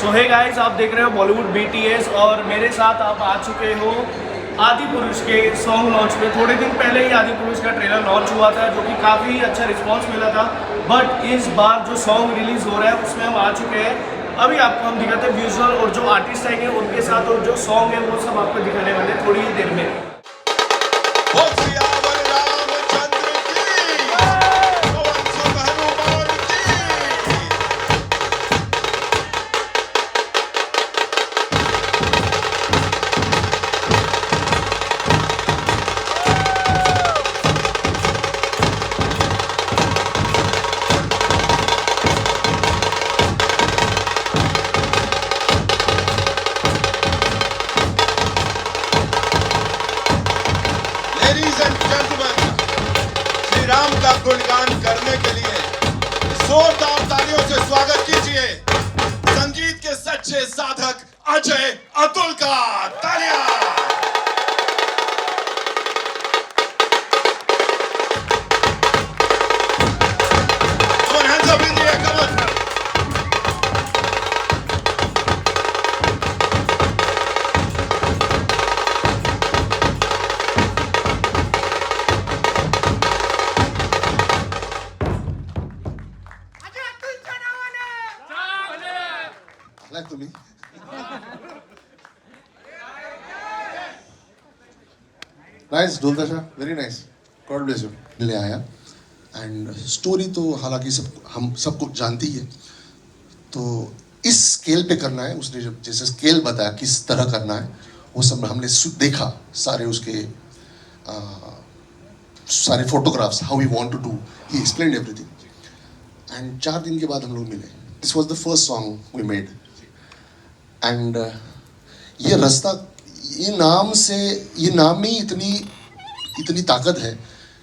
सो hey guys, आप देख रहे हो बॉलीवुड बीटीएस और मेरे साथ आप आ चुके हो आदि पुरुष के सॉन्ग लॉन्च पे। थोड़े दिन पहले ही आदि पुरुष का ट्रेलर लॉन्च हुआ था जो कि काफ़ी अच्छा रिस्पांस मिला था। बट इस बार जो सॉन्ग रिलीज़ हो रहा है उसमें हम आ चुके हैं। अभी आपको हम दिखाते हैं विजुअल और जो आर्टिस्ट आएंगे उनके साथ, और जो सॉन्ग है वो सब आपको दिखाने वाले हैं थोड़ी ही देर में। श्री राम का गुणगान करने के लिए जोरदार तालियों से स्वागत कीजिए संगीत के सच्चे साधक अजय अतुल का। तालियां। Like to me. Nice, Dultasha, very nice. God bless you. ले आया एंड स्टोरी तो हालांकि हम सबको जानती है, तो इस स्केल पे करना है। उसने जब जैसे स्केल बताया किस तरह करना है वो सब हमने देखा, सारे उसके सारे photographs, how we want to do, he explained everything. And 4 दिन के बाद हम लोग मिले। This was the first song we made and ये रास्ता, ये नाम में इतनी ताकत है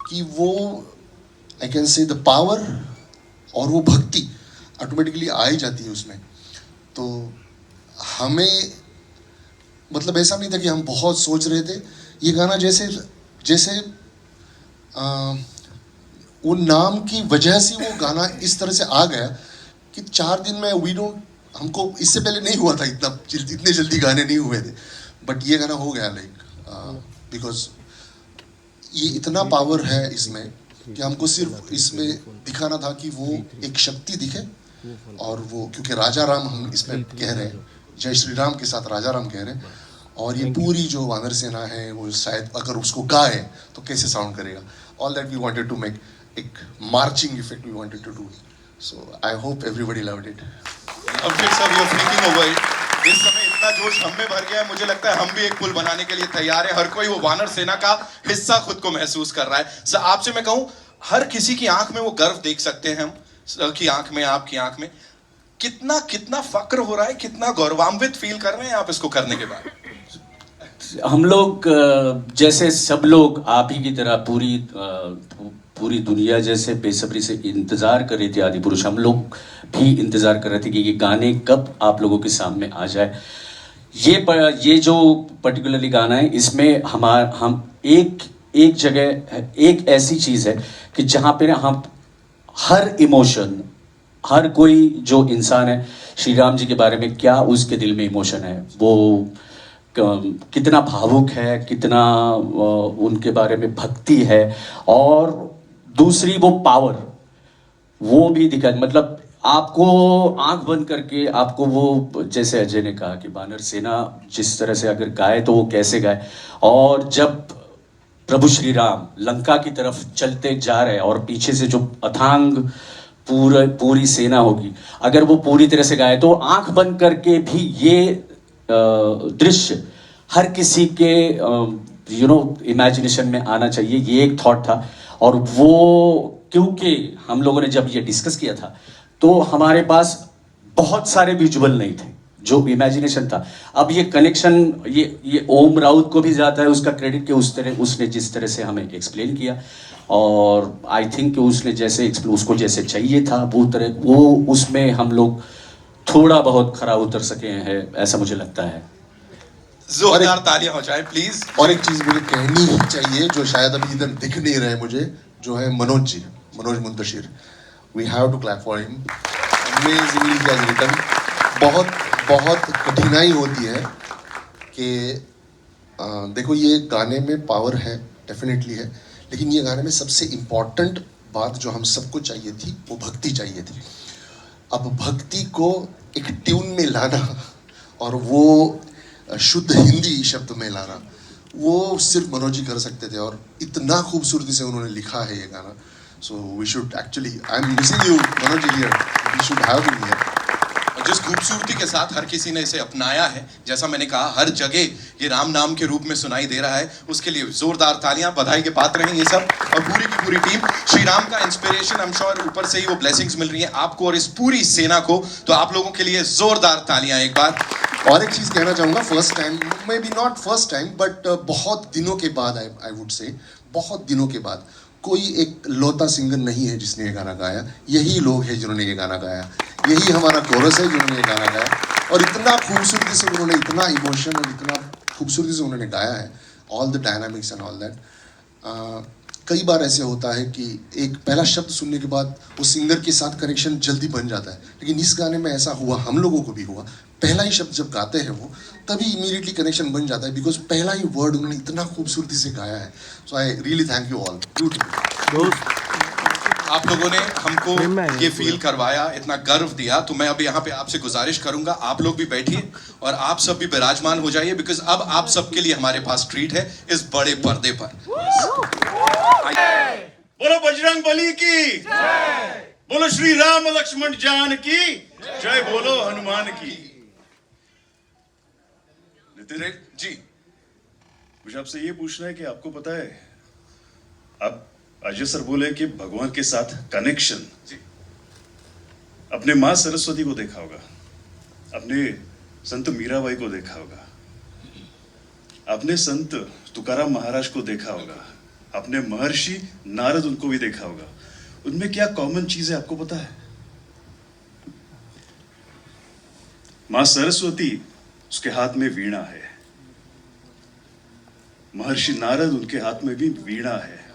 कि वो I can say the power और वो भक्ति ऑटोमेटिकली आ ही जाती है उसमें। तो हमें मतलब ऐसा नहीं था कि हम बहुत सोच रहे थे। ये गाना जैसे वो नाम की वजह से वो गाना इस तरह से आ गया कि 4 दिन में हमको इससे पहले नहीं हुआ था, इतने जल्दी गाने नहीं हुए थे। बट ये गाना हो गया बिकॉज ये इतना पावर है इसमें कि हमको सिर्फ इसमें दिखाना था कि वो एक शक्ति दिखे। और वो क्योंकि राजा राम हम इसमें कह रहे हैं, जय श्री राम के साथ राजा राम कह रहे हैं, और ये पूरी जो वानर सेना है वो शायद अगर उसको गाए तो कैसे साउंड करेगा। All that we wanted to make एक marching effect we wanted to do. So I hope everybody loved it. Abhishek sir, you are thinking over it. इस समय इतना जोश हम में भर गया है, मुझे लगता है हम भी एक पुल बनाने के लिए तैयार है। हर कोई वो वानर सेना का हिस्सा खुद को महसूस कर रहा है। सर, आपसे मैं कहूं, हर किसी की आंख में वो गर्व देख सकते हैं हम, सर की आंख में, आपकी आंख में कितना फक्र हो रहा है, कितना गौरवान्वित फील कर रहे हैं आप इसको करने के बाद। हम लोग जैसे सब लोग आप ही की तरह पूरी दुनिया जैसे बेसब्री से इंतज़ार कर रही थी आदि पुरुष। हम लोग भी इंतज़ार कर रहे थे कि ये गाने कब आप लोगों के सामने आ जाए। ये जो पर्टिकुलरली गाना है, इसमें हम एक जगह एक ऐसी चीज़ है कि जहाँ पे हम हर इमोशन, हर कोई जो इंसान है, श्री राम जी के बारे में क्या उसके दिल में इमोशन है, वो कितना भावुक है, कितना उनके बारे में भक्ति है, और दूसरी वो पावर वो भी दिखा। मतलब आपको आंख बंद करके आपको वो, जैसे अजय ने कहा कि वानर सेना जिस तरह से अगर गाए तो वो कैसे गाए, और जब प्रभु श्री राम लंका की तरफ चलते जा रहे हैं और पीछे से जो अथांग पूरी सेना होगी, अगर वो पूरी तरह से गाए तो आंख बंद करके भी ये दृश्य हर किसी के इमेजिनेशन में आना चाहिए। ये एक थॉट था। और वो क्योंकि हम लोगों ने जब ये डिस्कस किया था तो हमारे पास बहुत सारे विजुअल नहीं थे, जो इमेजिनेशन था। अब ये कनेक्शन ये ओम राउत को भी जाता है उसका क्रेडिट कि उसने जिस तरह से हमें एक्सप्लेन किया, और आई थिंक कि उसने उसको जैसे चाहिए था वो उसमें हम लोग थोड़ा बहुत खरा उतर सके हैं, ऐसा मुझे लगता है। जोरदार तालियां हो जाए प्लीज। और एक चीज मुझे कहनी ही चाहिए जो शायद अभी इधर दिख नहीं रहे मुझे, जो है Manoj Muntashir. We have to clap for him. Amazingly he has written. बहुत बहुत कठिनाई होती है कि देखो ये गाने में पावर है, डेफिनेटली है, लेकिन ये गाने में सबसे इम्पॉर्टेंट बात जो हम सबको चाहिए थी वो भक्ति चाहिए थी। अब भक्ति को एक ट्यून में लाना और वो शुद्ध हिंदी शब्द में लाना, वो सिर्फ मनोज जी कर सकते थे और इतना खूबसूरती से उन्होंने लिखा है ये गाना। So we should actually, I am missing you Manoj ji here, we should have him here. और जिस खूबसूरती के साथ हर किसी ने इसे अपनाया है, जैसा मैंने कहा हर जगह ये राम नाम के रूप में सुनाई दे रहा है, उसके लिए जोरदार तालियां, बधाई के पात्र हैं ये सब और पूरी की पूरी टीम। श्री राम का इंस्पिरेशन आई एम श्योर ऊपर से ही वो ब्लेसिंग्स मिल रही हैं आपको और इस पूरी सेना को, तो आप लोगों के लिए जोरदार तालियां एक बार। और एक चीज़ कहना चाहूँगा, first time, may be not first time but बहुत दिनों के बाद, आई वुड से बहुत दिनों के बाद कोई एक लौता सिंगर नहीं है जिसने ये गाना गाया। यही लोग हैं जिन्होंने ये गाना गाया, यही हमारा कोरस है जिन्होंने ये गाना गाया और इतना खूबसूरती से उन्होंने, इतना इमोशन और इतना खूबसूरती से उन्होंने गाया है, all the dynamics and all that. कई बार ऐसे होता है कि एक पहला शब्द सुनने के बाद वो सिंगर के साथ कनेक्शन जल्दी बन जाता है, लेकिन इस गाने में ऐसा हुआ, हम लोगों को भी हुआ। पहला ही शब्द जब गाते हैं वो, तभी इमीडिएटली कनेक्शन बन जाता है, बिकॉज पहला ही वर्ड उन्होंने इतना खूबसूरती से गाया है। So I really thank you all. Beautiful. आप लोगों ने हमको ये फील करवाया, इतना गर्व दिया, तो मैं अब यहाँ पे आपसे गुजारिश करूंगा आप लोग भी बैठिए और आप सब भी विराजमान हो जाइए, बिकॉज अब आप सबके लिए हमारे पास ट्रीट है इस बड़े पर्दे पर। बोलो बजरंग बली की, बोलो श्री राम लक्ष्मण जान की जय, बोलो हनुमान की। नितिन जी, मुझे आपसे ये पूछना है कि आपको पता है, आप अजय सर बोले कि भगवान के साथ कनेक्शन, अपने मां सरस्वती को देखा होगा, अपने संत मीराबाई को देखा होगा, अपने संत तुकाराम महाराज को देखा होगा, अपने महर्षि नारद उनको भी देखा होगा। उनमें क्या कॉमन चीज है आपको पता है? मां सरस्वती, उसके हाथ में वीणा है, महर्षि नारद उनके हाथ में भी वीणा है,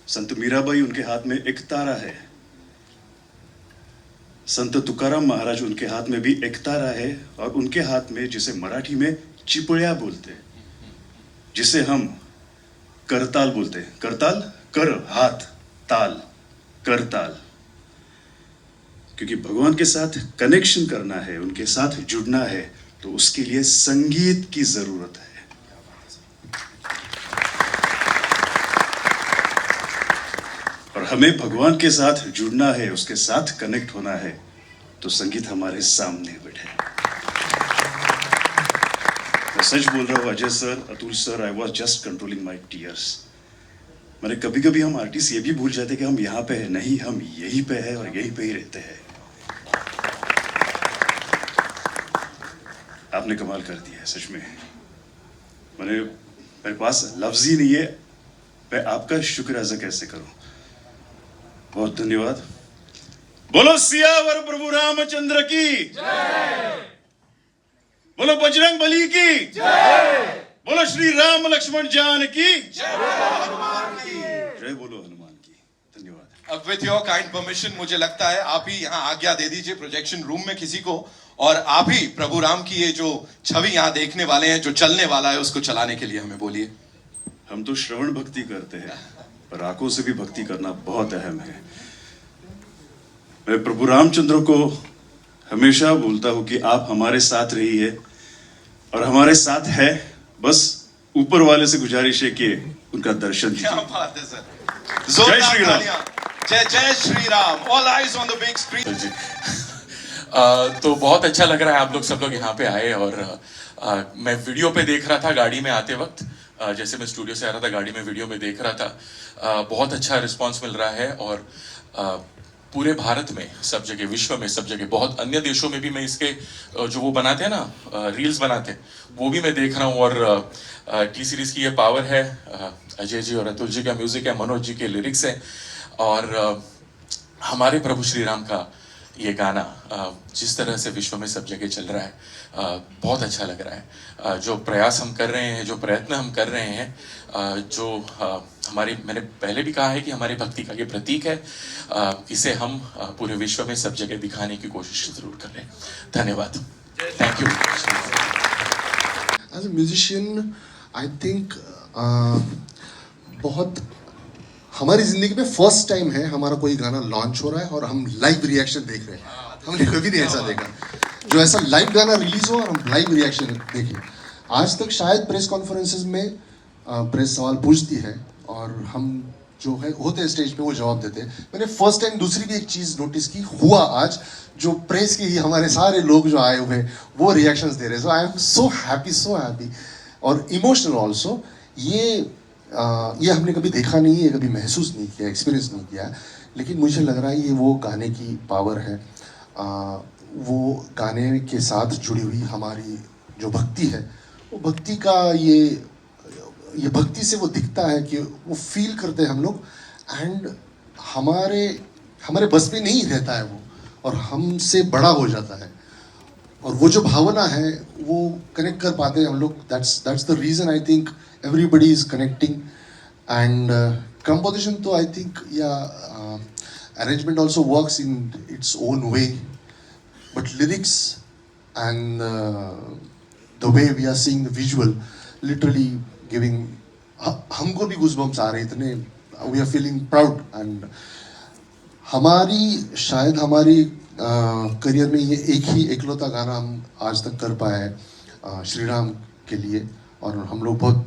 संत मीराबाई उनके हाथ में एक तारा है, संत तुकाराम महाराज उनके हाथ में भी एक तारा है, और उनके हाथ में, जिसे मराठी में चिपळ्या बोलते, जिसे हम करताल बोलते हैं। करताल, कर हाथ, ताल, करताल। क्योंकि भगवान के साथ कनेक्शन करना है, उनके साथ जुड़ना है, तो उसके लिए संगीत की जरूरत है। और हमें भगवान के साथ जुड़ना है, उसके साथ कनेक्ट होना है, तो संगीत हमारे सामने बैठे। मैं सच बोल रहा हूँ Ajay sir, Atul sir, I was just controlling my tears. मैंने कभी कभी हम आर्टिस्ट ये भी भूल जाते कि हम यहाँ पे है, नहीं, हम यहीं पे है और यहीं पे ही रहते हैं। आपने कमाल कर दिया है सच में। मेरे पास लफ्ज ही नहीं है, मैं आपका शुक्र अदा कैसे करूं। बहुत धन्यवाद। बोलो सियावर प्रभु रामचंद्र की जय, बोलो बजरंग बली की जय, बोलो श्री राम लक्ष्मण जान की जय, जय बोलो हनुमान की। धन्यवाद। अब विथ योर काइंड परमिशन मुझे लगता है आप ही यहाँ आज्ञा दे दीजिए प्रोजेक्शन रूम में किसी को, और आप ही प्रभु राम की ये जो छवि यहाँ देखने वाले हैं, जो चलने वाला है, उसको चलाने के लिए हमें बोलिए। हम तो श्रवण भक्ति करते हैं, पर आंखों से भी भक्ति करना बहुत अहम है। मैं प्रभु रामचंद्र को हमेशा बोलता हूं कि आप हमारे साथ रहिए, और हमारे साथ है, बस ऊपर वाले से गुजारिश है कि उनका दर्शन क्या कीजिए। बात है सर, जोरदार श्री राम। तालियां। जय जय Shri Ram. All eyes on the big screen. तो बहुत अच्छा लग रहा है आप लोग सब लोग यहाँ पे आए, और मैं वीडियो पे देख रहा था गाड़ी में आते वक्त, जैसे मैं स्टूडियो से आ रहा था गाड़ी में वीडियो में देख रहा था, बहुत अच्छा रिस्पांस मिल रहा है, और पूरे भारत में सब जगह, विश्व में सब जगह, बहुत अन्य देशों में भी मैं इसके जो वो बनाते हैं ना, रील्स बनाते हैं, वो भी मैं देख रहा हूँ। और टी सीरीज की ये पावर है, अजय जी और अतुल जी का म्यूजिक है, मनोज जी के लिरिक्स हैं, और हमारे प्रभु श्री राम का ये गाना जिस तरह से विश्व में सब जगह चल रहा है, बहुत अच्छा लग रहा है। जो प्रयास हम कर रहे हैं, जो प्रयत्न हम कर रहे हैं, जो हमारी, मैंने पहले भी कहा है कि हमारी भक्ति का ये प्रतीक है, इसे हम पूरे विश्व में सब जगह दिखाने की कोशिश ज़रूर कर रहे हैं। धन्यवाद, thank you. As a musician I think बहुत हमारी ज़िंदगी में फर्स्ट टाइम है हमारा कोई गाना लॉन्च हो रहा है और हम लाइव रिएक्शन देख रहे हैं। हमने कभी नहीं ऐसा देखा, जो ऐसा लाइव गाना रिलीज हो और हम लाइव रिएक्शन देखें। आज तक शायद प्रेस कॉन्फ्रेंसेस में प्रेस सवाल पूछती है और हम जो है होते हैं स्टेज पे वो जवाब देते हैं। मैंने फर्स्ट टाइम दूसरी भी एक चीज़ नोटिस की, हुआ आज जो प्रेस के ही हमारे सारे लोग जो आए हुए हैं वो रिएक्शंस दे रहे हैं। सो आई एम सो हैप्पी और इमोशनल ऑल्सो। ये हमने कभी देखा नहीं है, कभी महसूस नहीं किया, एक्सपीरियंस नहीं किया, लेकिन मुझे लग रहा है ये वो गाने की पावर है। वो गाने के साथ जुड़ी हुई हमारी जो भक्ति है, वो भक्ति का ये भक्ति से वो दिखता है कि वो फील करते हैं हम लोग, एंड हमारे बस में नहीं रहता है वो, और हमसे बड़ा हो जाता है। और वो जो भावना है वो कनेक्ट कर पाते हैं हम लोग। That's the reason I think everybody is connecting, and composition तो I think arrangement also works in its own way, but lyrics and the way we are seeing the visual literally giving हमको भी goosebumps आ रहे इतने, we are feeling proud, and शायद हमारी career में ये एक ही एकलौता गाना हम आज तक कर पाए श्री राम के लिए, और हम लोग बहुत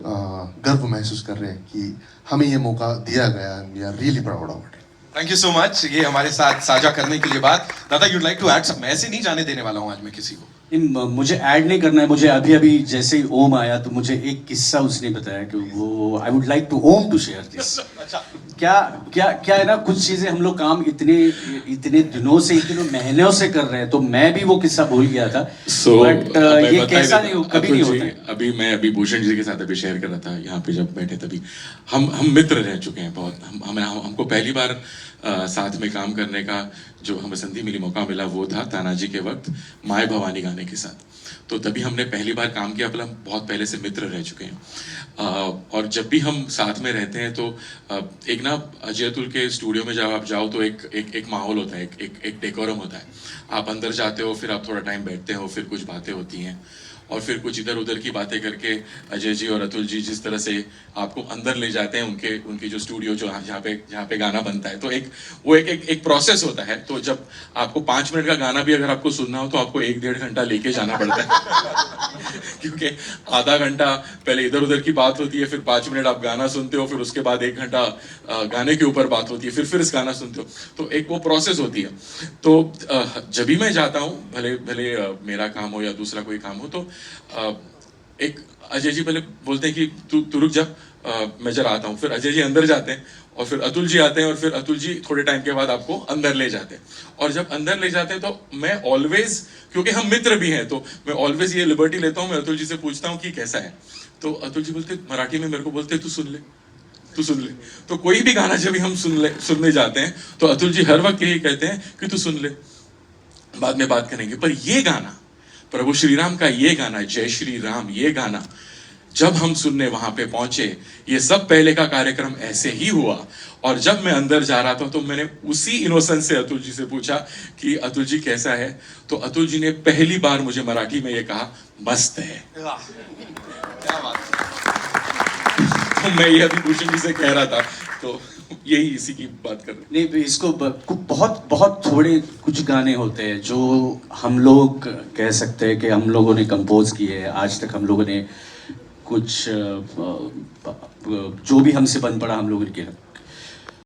गर्व महसूस कर रहे हैं कि हमें ये मौका दिया गया, and we are really proud of it. Thank you so much ये हमारे साथ साझा करने के लिए बात। दादा, you'd like to add some? मैं ऐसे नहीं जाने देने वाला हूँ आज मैं किसी को। मुझे ऐड नहीं करना है। मुझे अभी जैसे ही ओम आया तो मुझे एक किस्सा उसने बताया कि वो आई वुड लाइक टू ओम टू शेयर दिस। क्या है ना, कुछ चीजें हम लोग काम इतने दिनों से, इतने महीनों से कर रहे हैं, तो मैं भी वो किस्सा भूल गया था। बट ये कैसा नहीं कभी नहीं होता। अभी भूषण जी के साथ अभी शेयर कर रहा था, यहाँ पे जब बैठे तभी हम मित्र रह चुके हैं बहुत। हमको पहली बार साथ में काम करने का जो हमें संधि मिली, मौका मिला, वो था तानाजी के वक्त माय भवानी गाने के साथ। तो तभी हमने पहली बार काम किया, मतलब हम बहुत पहले से मित्र रह चुके हैं। और जब भी हम साथ में रहते हैं तो एक ना अजय अतुल के स्टूडियो में जब आप जाओ तो एक माहौल होता है, एक डेकोरम होता है। आप अंदर जाते हो, फिर आप थोड़ा टाइम बैठते हो, फिर कुछ बातें होती हैं, और फिर कुछ इधर उधर की बातें करके अजय जी और अतुल जी जिस तरह से आपको अंदर ले जाते हैं उनकी जो स्टूडियो जो जहाँ पे गाना बनता है, तो एक प्रोसेस होता है। तो जब आपको 5 मिनट का गाना भी अगर आपको सुनना हो तो आपको 1-1.5 घंटा लेके जाना पड़ता है क्योंकि आधा घंटा पहले इधर उधर की बात होती है, फिर 5 मिनट आप गाना सुनते हो, फिर उसके बाद 1 घंटा गाने के ऊपर बात होती है, फिर इस गाना सुनते हो, तो एक वो प्रोसेस होती है। तो जब भी मैं जाता हूँ, भले मेरा काम हो या दूसरा कोई काम हो, तो एक अजय जी पहले बोलते हैं कि तू रुक जा, मैं जरा आता हूँ। फिर अजय जी अंदर जाते हैं, और फिर अतुल जी आते हैं, और फिर अतुल जी थोड़े टाइम के बाद आपको अंदर ले जाते हैं। और जब अंदर ले जाते हैं तो मैं ऑलवेज, क्योंकि हम मित्र भी हैं, तो मैं ऑलवेज ये लिबर्टी लेता हूँ, मैं अतुल जी से पूछता हूँ कि कैसा है। तो अतुल जी बोलते, मराठी में मेरे को बोलते, तू सुन ले। तो कोई भी गाना जब हम सुनने जाते हैं तो अतुल जी हर वक्त यही कहते हैं कि तू सुन ले, बाद में बात करेंगे। पर ये गाना, प्रभु श्री राम का ये गाना, जय श्री राम, ये गाना जब हम सुनने वहां पे पहुंचे, ये सब पहले का कार्यक्रम ऐसे ही हुआ। और जब मैं अंदर जा रहा था तो मैंने उसी इनोसेंस से अतुल जी से पूछा कि अतुल जी कैसा है, तो अतुल जी ने पहली बार मुझे मराठी में ये कहा, मस्त है। क्या बात। तो मैं ये अभी भूषण जी से कह रहा था, तो यही इसी की बात कर रहे। नहीं, इसको बहुत थोड़े कुछ गाने होते हैं जो हम लोग कह सकते हैं कि हम लोगों ने कंपोज किए हैं। आज तक हम लोगों ने कुछ जो भी हमसे बन पड़ा हम लोगों ने किया।